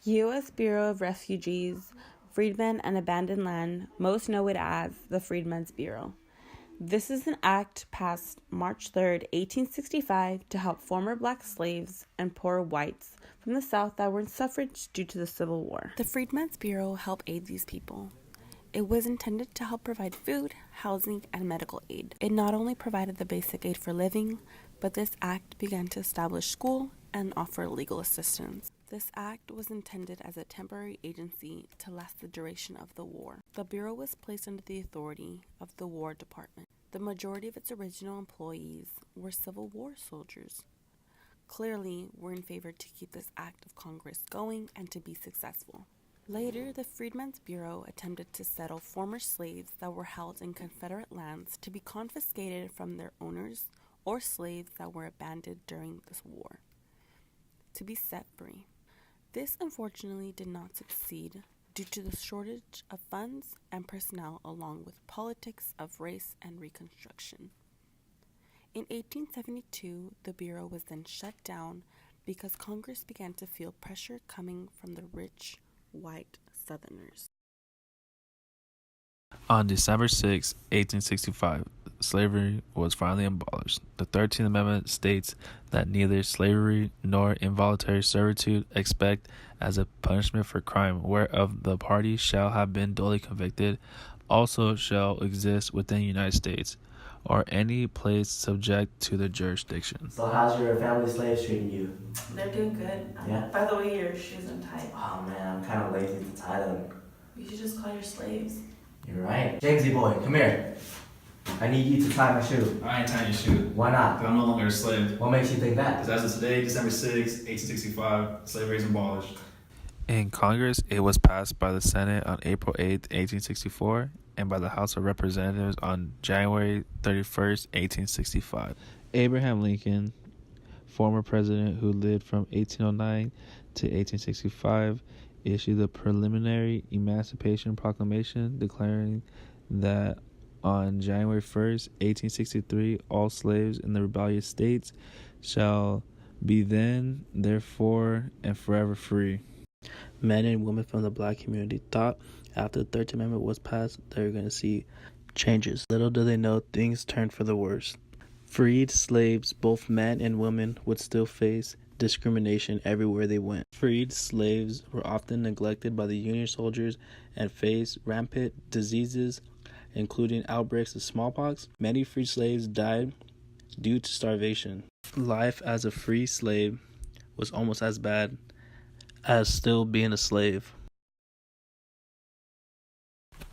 U.S. Bureau of Refugees, Freedmen and Abandoned Land, most know it as the Freedmen's Bureau. This is an act passed March 3rd, 1865 to help former black slaves and poor whites from the South that were in suffrage due to the Civil War. The Freedmen's Bureau helped aid these people. It was intended to help provide food, housing, and medical aid. It not only provided the basic aid for living, but this act began to establish school and offer legal assistance. This act was intended as a temporary agency to last the duration of the war. The Bureau was placed under the authority of the War Department. The majority of its original employees were Civil War soldiers. Clearly, were in favor to keep this act of Congress going and to be successful. Later, the Freedmen's Bureau attempted to settle former slaves that were held in Confederate lands to be confiscated from their owners or slaves that were abandoned during this war, to be set free. This unfortunately did not succeed due to the shortage of funds and personnel along with politics of race and Reconstruction. In 1872, the Bureau was then shut down because Congress began to feel pressure coming from the rich white Southerners. On December 6, 1865, slavery was finally abolished. The 13th Amendment states that neither slavery nor involuntary servitude expect as a punishment for crime whereof the party shall have been duly convicted also shall exist within the United States or any place subject to the jurisdiction. So how's your family slaves treating you? They're doing good. Yeah? By the way, your shoes untied. Oh man, I'm kind of lazy to tie them. You should just call your slaves. You're right. Jamesy boy, come here. I need you to tie my shoe. I ain't tying your shoe. Why not? I'm no longer a slave. What makes you think that? Because as of today, December 6, 1865, slavery is abolished. In Congress, it was passed by the Senate on April 8, 1864, and by the House of Representatives on January 31st, 1865. Abraham Lincoln, former president who lived from 1809 to 1865, issued the preliminary Emancipation Proclamation declaring that on January 1st, 1863, all slaves in the rebellious states shall be then, therefore, and forever free. Men and women from the black community thought after the 13th Amendment was passed they were going to see changes. Little did they know things turned for the worse. Freed slaves, both men and women, would still face discrimination everywhere they went. Freed slaves were often neglected by the Union soldiers and faced rampant diseases, including outbreaks of smallpox. Many freed slaves died due to starvation. Life as a free slave was almost as bad as still being a slave.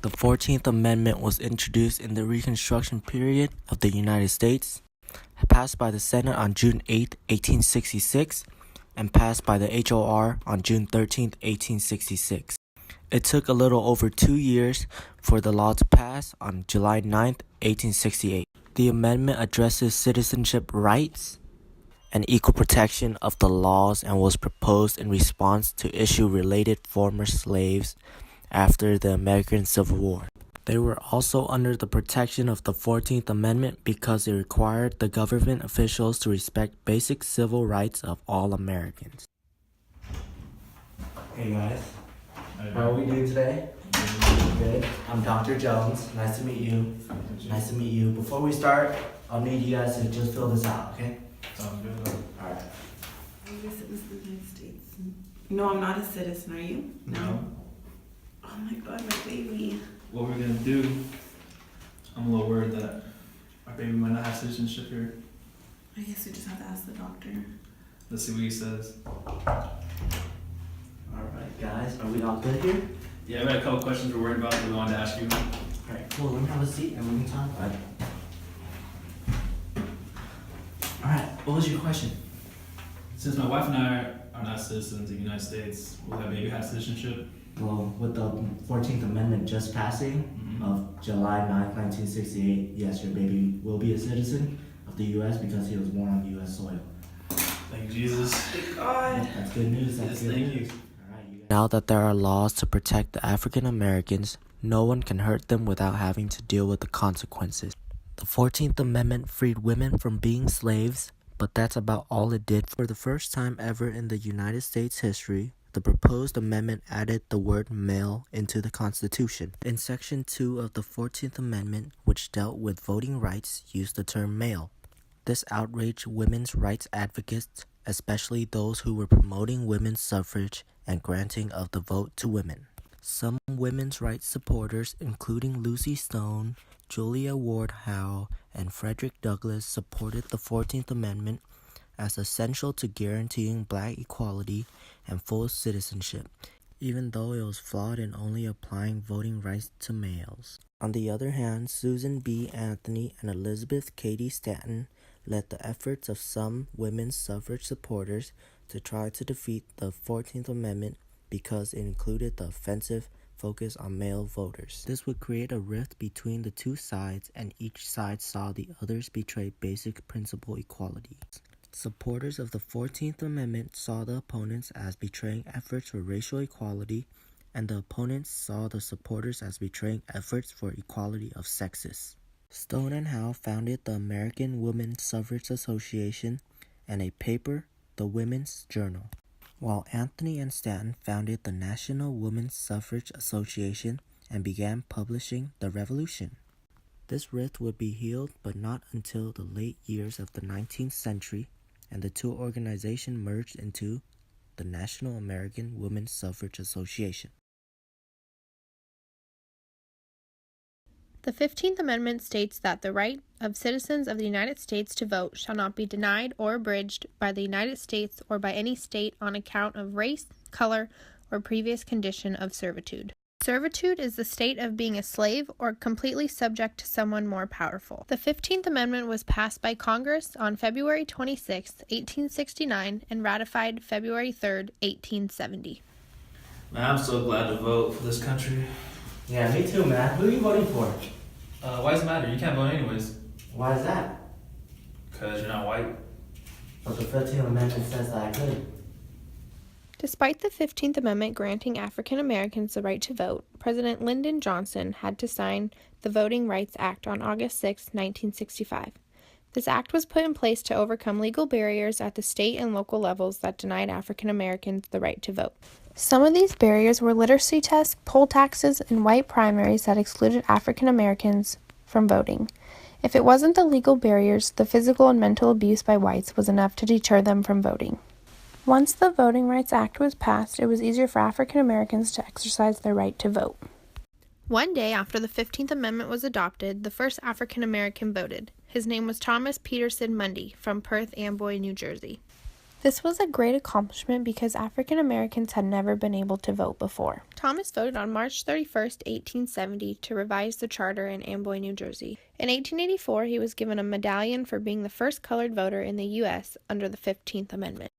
The 14th Amendment was introduced in the Reconstruction period of the United States, passed by the Senate on June 8, 1866, and passed by the HOR on June 13, 1866. It took a little over 2 years for the law to pass on July 9, 1868. The amendment addresses citizenship rights and equal protection of the laws and was proposed in response to issue related former slaves after the American Civil War. They were also under the protection of the 14th Amendment because it required the government officials to respect basic civil rights of all Americans. Hey guys, how are we doing today? Good. I'm Dr. Jones. Nice to meet you. Nice to meet you. Before we start, I'll need you guys to just fill this out, okay? Sounds good. Alright. Are you a citizen of the United States? No, I'm not a citizen. Are you? No. Oh my god, my baby. What we're gonna do, I'm a little worried that our baby might not have citizenship here. I guess we just have to ask the doctor. Let's see what he says. Alright guys, are we all good here? Yeah, we had a couple questions we're worried about that we wanted to ask you. Alright, cool. Let me have a seat and we can talk about it. Alright, what was your question? Since my wife and I are not citizens of the United States, will that baby have citizenship? Well, with the 14th Amendment just passing of July 9th, 1968, yes, your baby will be a citizen of the U.S. because he was born on U.S. soil. Thank you, Jesus. Thank God. That's good news. That's Yes, good thank news. you. Alright, you guys. Now that there are laws to protect the African Americans, no one can hurt them without having to deal with the consequences. The 14th Amendment freed women from being slaves, but that's about all it did. For the first time ever in the United States history, The proposed amendment added the word male into the Constitution. In Section 2 of the 14th Amendment, which dealt with voting rights, used the term male. This outraged women's rights advocates, especially those who were promoting women's suffrage and granting of the vote to women. Some women's rights supporters, including Lucy Stone, Julia Ward Howe, and Frederick Douglass, supported the 14th Amendment as essential to guaranteeing black equality and full citizenship, even though it was flawed in only applying voting rights to males. On the other hand, Susan B. Anthony and Elizabeth Cady Stanton led the efforts of some women's suffrage supporters to try to defeat the 14th Amendment because it included the offensive focus on male voters. This would create a rift between the two sides, and each side saw the others betray basic principle equality. Supporters of the 14th Amendment saw the opponents as betraying efforts for racial equality, and the opponents saw the supporters as betraying efforts for equality of sexes. Stone and Howe founded the American Women's Suffrage Association and a paper, the Women's Journal, while Anthony and Stanton founded the National Women's Suffrage Association and began publishing The Revolution. This rift would be healed, but not until the late years of the 19th century, and the two organizations merged into the National American Women's Suffrage Association. The 15th Amendment states that the right of citizens of the United States to vote shall not be denied or abridged by the United States or by any state on account of race, color, or previous condition of servitude. Servitude is the state of being a slave or completely subject to someone more powerful. The 15th Amendment was passed by Congress on February 26, 1869, and ratified February 3, 1870. Man, I'm so glad to vote for this country. Yeah, me too, man. Who are you voting for? Why does it matter? You can't vote anyways. Why is that? Because you're not white. But the 15th Amendment says that I could. Despite the 15th Amendment granting African Americans the right to vote, President Lyndon Johnson had to sign the Voting Rights Act on August 6, 1965. This act was put in place to overcome legal barriers at the state and local levels that denied African Americans the right to vote. Some of these barriers were literacy tests, poll taxes, and white primaries that excluded African Americans from voting. If it wasn't the legal barriers, the physical and mental abuse by whites was enough to deter them from voting. Once the Voting Rights Act was passed, it was easier for African Americans to exercise their right to vote. One day after the 15th Amendment was adopted, the first African American voted. His name was Thomas Peterson Mundy from Perth Amboy, New Jersey. This was a great accomplishment because African Americans had never been able to vote before. Thomas voted on March 31, 1870, to revise the charter in Amboy, New Jersey. In 1884, he was given a medallion for being the first colored voter in the U.S. under the 15th Amendment.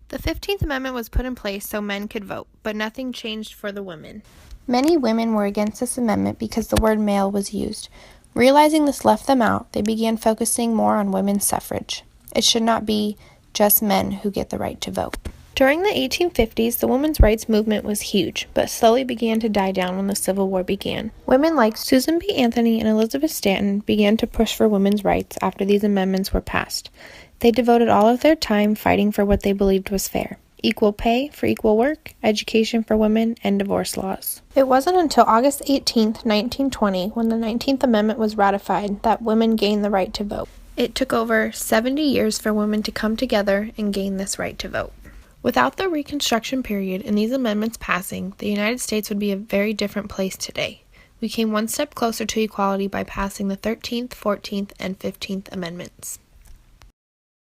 The 15th Amendment was put in place so men could vote, but nothing changed for the women. Many women were against this amendment because the word male was used. Realizing this left them out, they began focusing more on women's suffrage. It should not be just men who get the right to vote. During the 1850s, the women's rights movement was huge, but slowly began to die down when the Civil War began. Women like Susan B. Anthony and Elizabeth Stanton began to push for women's rights after these amendments were passed. They devoted all of their time fighting for what they believed was fair: equal pay for equal work, education for women, and divorce laws. It wasn't until August 18, 1920, when the 19th Amendment was ratified, that women gained the right to vote. It took over 70 years for women to come together and gain this right to vote. Without the Reconstruction period and these amendments passing, the United States would be a very different place today. We came one step closer to equality by passing the 13th, 14th, and 15th Amendments.